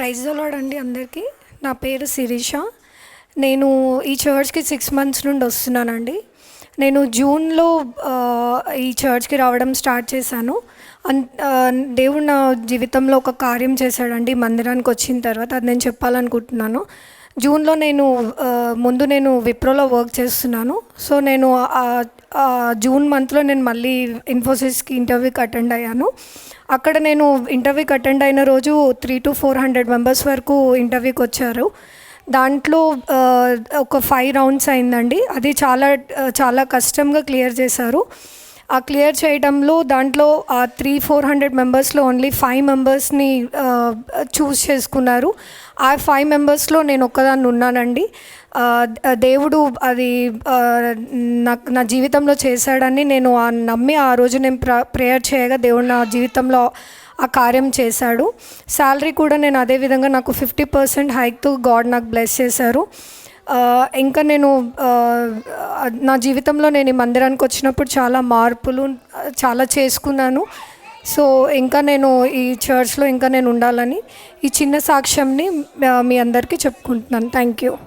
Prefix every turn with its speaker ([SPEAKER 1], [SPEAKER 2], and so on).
[SPEAKER 1] Praise అలాడండి అందరికీ. నా పేరు శిరీష. నేను ఈ చర్చ్కి 6 months నుండి వస్తున్నానండి. నేను జూన్లో ఈ చర్చ్కి రావడం స్టార్ట్ చేశాను. దేవుడు నా జీవితంలో ఒక కార్యం చేశాడండి మందిరానికి వచ్చిన తర్వాత. అది నేను చెప్పాలనుకుంటున్నాను. జూన్లో ముందు నేను విప్రోలో వర్క్ చేస్తున్నాను. సో నేను జూన్ మంత్లో నేను మళ్ళీ ఇన్ఫోసిస్కి ఇంటర్వ్యూకి అటెండ్ అయ్యాను. అక్కడ నేను ఇంటర్వ్యూకి అటెండ్ అయిన రోజు 300 to 400 మెంబర్స్ వరకు ఇంటర్వ్యూకి వచ్చారు. దాంట్లో ఒక 5 rounds అయిందండి. అది చాలా కష్టంగా క్లియర్ చేశారు. ఆ క్లియర్ చేయడంలో దాంట్లో ఆ 300-400 మెంబర్స్లో ఓన్లీ 5 మెంబర్స్ని చూస్ చేసుకున్నారు. ఆ 5 మెంబర్స్లో నేను ఒక్కదాన్ని ఉన్నానండి. దేవుడు అది నా జీవితంలో చేశాడని నేను నమ్మి ఆ రోజు నేను ప్రేయర్ చేయగా దేవుడు నా జీవితంలో ఆ కార్యం చేశాడు. శాలరీ కూడా నేను అదేవిధంగా నాకు 50% హైక్తో గాడ్ నాకు బ్లెస్ చేశారు. ఇంకా నేను నా జీవితంలో నేను ఈ మందిరానికి వచ్చినప్పుడు చాలా మార్పులు చాలా చేసుకున్నాను. సో ఇంకా నేను ఈ చర్చ్లో ఇంకా నేను ఉండాలని ఈ చిన్న సాక్ష్యంని మీ అందరికీ చెప్పుకుంటున్నాను. Thank you.